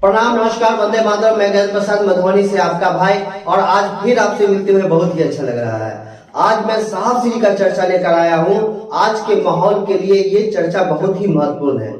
प्रणाम, नमस्कार, वंदे मातरम। मैं गजेंद्र प्रसाद मधुबनी से आपका भाई, और आज फिर आपसे मिलते हुए बहुत ही अच्छा लग रहा है। आज मैं साहब श्री का चर्चा लेकर आया हूँ। आज के माहौल के लिए ये चर्चा बहुत ही महत्वपूर्ण है।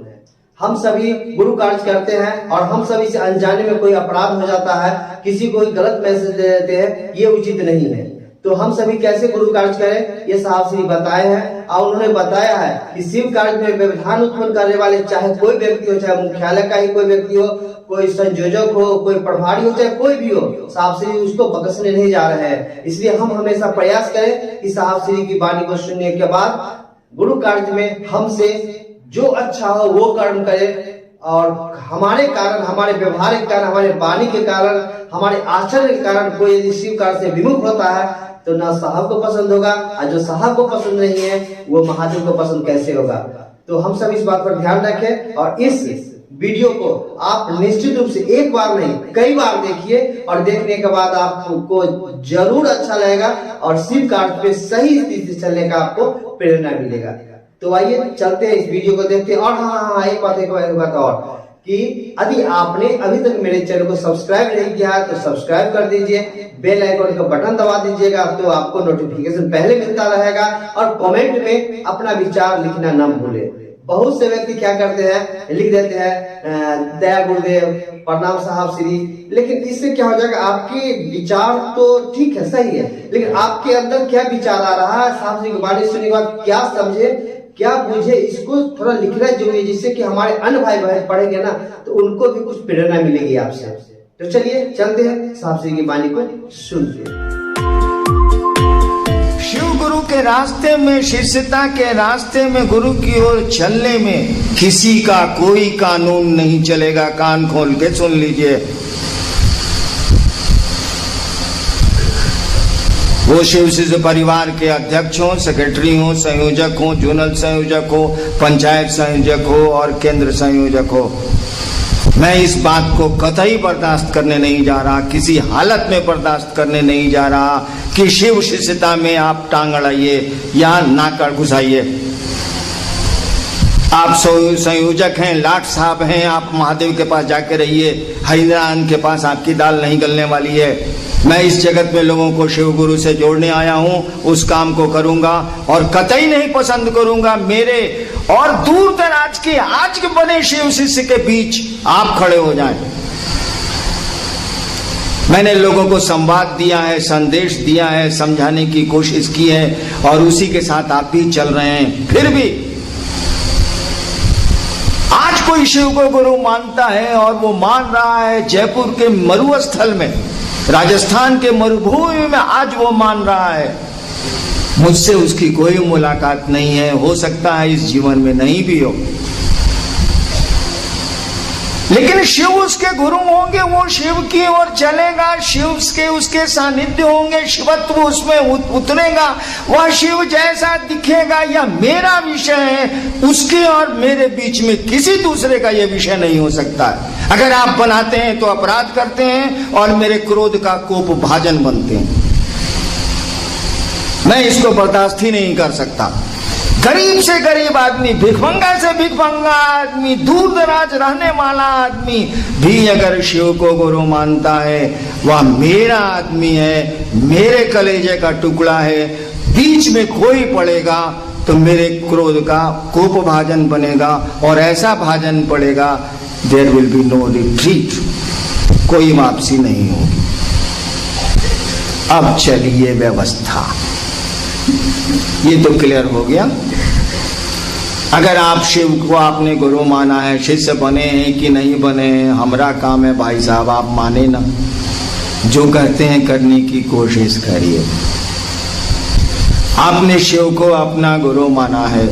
हम सभी गुरु कार्य करते हैं और हम सभी से अनजाने में कोई अपराध हो जाता है, किसी को गलत मैसेज दे देते हैं, ये उचित नहीं है। तो हम सभी कैसे गुरु कार्य करें, ये साहब श्री बताए हैं। और उन्होंने बताया है कि शिव कार्य में व्यवधान उत्पन्न करने वाले चाहे कोई व्यक्ति हो, चाहे मुख्यालय का ही कोई व्यक्ति हो, कोई संयोजक हो, कोई प्रभारी हो, चाहे कोई भी हो, साहब श्री उसको बख्शने नहीं जा रहे हैं। इसलिए हम हमेशा प्रयास करें कि साहब श्री की वाणी को सुनने के बाद गुरु कार्य में हमसे जो अच्छा हो वो कर्म करें, और हमारे कारण, हमारे व्यवहार के कारण, हमारे वाणी के कारण, हमारे आचरण के कारण कोई यदि शिव कार्य से विमुख होता है तो ना साहब को पसंद होगा, और जो साहब को पसंद नहीं है वो महादेव को पसंद कैसे होगा। तो हम सब इस बात पर ध्यान रखें, और इस वीडियो को आप निश्चित रूप से एक बार नहीं कई बार देखिए, और देखने के बाद आपको जरूर अच्छा लगेगा और शिव कार्य पे सही स्थिति से चलने का आपको प्रेरणा मिलेगा। तो आइए चलते हैं, इस वीडियो को देखते हैं। और हाँ, एक बात और कि यदि आपने अभी तक मेरे चैनल को सब्सक्राइब नहीं किया है तो सब्सक्राइब कर दीजिए, बेल आइकन का बटन दबा दीजिएगा, तो आपको नोटिफिकेशन पहले मिलता रहेगा। और कमेंट में अपना विचार लिखना न भूले। बहुत से व्यक्ति क्या करते हैं, लिख देते हैं दया गुरुदेव, प्रणाम साहब श्री, लेकिन इससे क्या हो जाएगा, आपके विचार तो ठीक है, सही है, लेकिन आपके अंदर क्या विचार आ रहा है, साहब श्री की वाणी सुनने के बाद क्या समझे, क्या बुझे, इसको थोड़ा लिखना जरूरी है, जिससे कि हमारे अन्य भाई बहन पढ़ेंगे ना तो उनको भी कुछ प्रेरणा मिलेगी आपसे। तो चलिए चलते हैं, साहब श्री की वाणी को सुनते हैं। शिव गुरु के रास्ते में, शिष्यता के रास्ते में, गुरु की ओर चलने में किसी का कोई कानून नहीं चलेगा। कान खोल के सुन लीजिए। वो शिव शिष्य परिवार के अध्यक्ष हो, सेक्रेटरी हो, संयोजक हो, जोनल संयोजक हो, पंचायत संयोजक हो और केंद्र संयोजक हो, मैं इस बात को कतई बर्दाश्त करने नहीं जा रहा, किसी हालत में बर्दाश्त करने नहीं जा रहा कि शिव शिष्यता में आप टांग अड़ाइए या नाक घुसाइए। आप संयोजक हैं, लाट साहब हैं, आप महादेव के पास जाके रहिए, हरिद्रान के पास आपकी दाल नहीं गलने वाली है। मैं इस जगत में लोगों को शिव गुरु से जोड़ने आया हूं, उस काम को करूंगा और कतई नहीं पसंद करूंगा मेरे और दूर दराज के आज के बने शिव शिष्य के बीच आप खड़े हो जाएं। मैंने लोगों को संवाद दिया है, संदेश दिया है, समझाने की कोशिश की है, और उसी के साथ आप भी चल रहे हैं। फिर भी आज कोई शिव को गुरु मानता है, और वो मान रहा है जयपुर के मरुस्थल में, राजस्थान के मरुभूमि में आज वो मान रहा है। मुझसे उसकी कोई मुलाकात नहीं है, हो सकता है इस जीवन में नहीं भी हो, लेकिन शिव उसके गुरु होंगे, वो शिव की ओर चलेगा, शिव के उसके सानिध्य होंगे, शिवत्व उसमें उतरेगा, वह शिव जैसा दिखेगा। या मेरा विषय है, उसके और मेरे बीच में किसी दूसरे का यह विषय नहीं हो सकता है। अगर आप बनाते हैं तो अपराध करते हैं और मेरे क्रोध का कोप भाजन बनते हैं। मैं इसको बर्दाश्त ही नहीं कर सकता। गरीब से गरीब आदमी, भिखमंगा से भिखमंगा आदमी, दूर दराज रहने वाला आदमी भी अगर शिव को गुरु मानता है, वह मेरा आदमी है, मेरे कलेजे का टुकड़ा है। बीच में कोई पड़ेगा तो मेरे क्रोध का कोप भाजन बनेगा, और ऐसा भाजन पड़ेगा, there will be no retreat, कोई वापसी नहीं होगी। अब चलिए व्यवस्था, ये तो क्लियर हो गया। अगर आप शिव को आपने गुरु माना है, शिष्य बने हैं कि नहीं बने हैं, हमारा काम है भाई साहब, आप माने ना, जो कहते हैं करने की कोशिश करिए। आपने शिव को अपना गुरु माना है,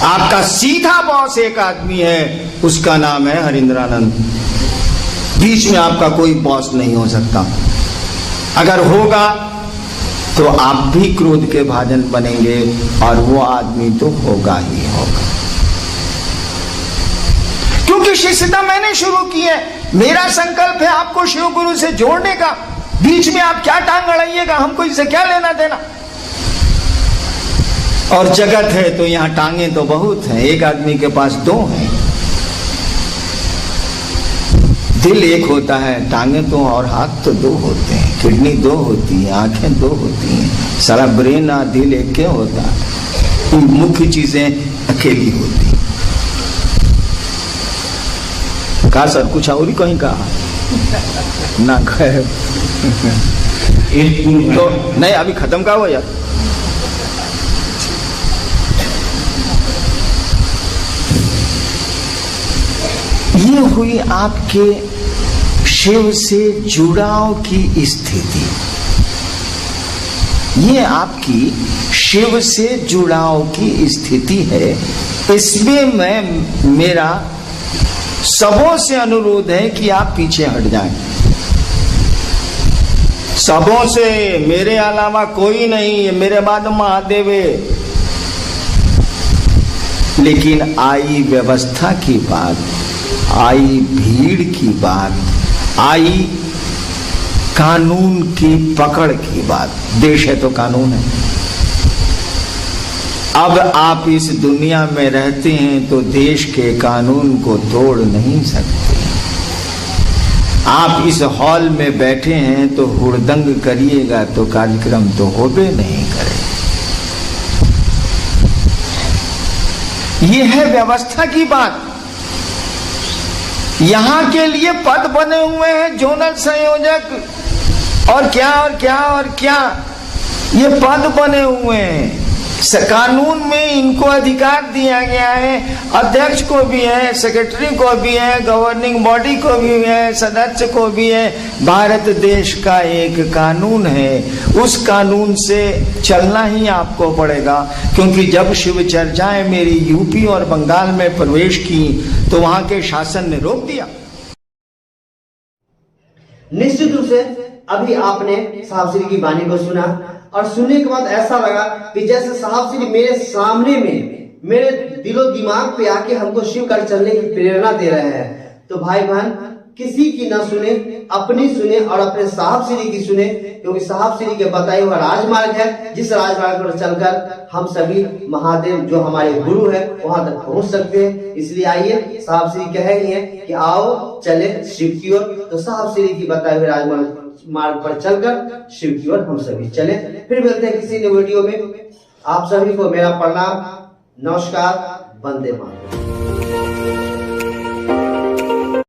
आपका सीधा बॉस एक आदमी है, उसका नाम है हरिंद्रानंद। बीच में आपका कोई बॉस नहीं हो सकता। अगर होगा तो आप भी क्रोध के भाजन बनेंगे, और वो आदमी तो होगा ही होगा, क्योंकि शिष्यता मैंने शुरू की है। मेरा संकल्प है आपको शिव गुरु से जोड़ने का। बीच में आप क्या टांग अड़ाइएगा, हमको इससे क्या लेना देना। और जगत है तो यहां टांगे तो बहुत हैं, एक आदमी के पास दो हैं। दिल एक होता है, टांगे तो और हाथ तो दो होते हैं, किडनी दो होती है, आंखें दो होती हैं, सारा ब्रेन और दिल एक क्यों होता है? मुख्य चीजें अकेली होती हैं। कहा सर कुछ और ही कहीं कहा ना कहे तो नहीं, अभी खत्म का हुआ यार। ये हुई आपके शिव से जुड़ाव की स्थिति, ये आपकी शिव से जुड़ाव की स्थिति है। इसमें मेरा सबों से अनुरोध है कि आप पीछे हट जाएं। सबों से, मेरे अलावा कोई नहीं है, मेरे बाद महादेव है। लेकिन आई व्यवस्था की बात, आई भीड़ की बात, आई कानून की पकड़ की बात। देश है तो कानून है। अब आप इस दुनिया में रहते हैं तो देश के कानून को तोड़ नहीं सकते। आप इस हॉल में बैठे हैं तो हुड़दंग करिएगा तो कार्यक्रम तो होबे नहीं करे। यह है व्यवस्था की बात। यहां के लिए पद बने हुए हैं, जोनल संयोजक और क्या और क्या और क्या, ये पद बने हुए हैं। कानून में इनको अधिकार दिया गया है। अध्यक्ष को भी है, सेक्रेटरी को भी है, गवर्निंग बॉडी को भी है, सदस्य को भी है। भारत देश का एक कानून है, उस कानून से चलना ही आपको पड़ेगा। क्योंकि जब शिव चर्चाएं मेरी यूपी और बंगाल में प्रवेश की तो वहां के शासन ने रोक दिया। निश्चित रूप से अभी आपने साहब श्री की वाणी को सुना और सुनने के बाद ऐसा लगा कि जैसे साहब श्री मेरे सामने में मेरे दिलो दिमाग पे आके हमको शिव कर चलने की प्रेरणा दे रहे हैं। तो भाई बहन किसी की ना सुने, अपनी सुने और अपने साहब श्री की सुने, क्योंकि साहब श्री के बताए हुआ राजमार्ग है, जिस राजमार्ग पर चलकर हम सभी महादेव जो हमारे गुरु है वहां तक पहुंच सकते हैं। इसलिए आइए, साहब श्री कह रही है कि आओ चले शिव की ओर। तो साहब श्री की बताए हुए राजमार्ग पर चलकर शिव की ओर हम सभी चले। फिर मिलते हैं किसी नए वीडियो में। आप सभी को मेरा प्रणाम, नमस्कार, वंदे मातरम।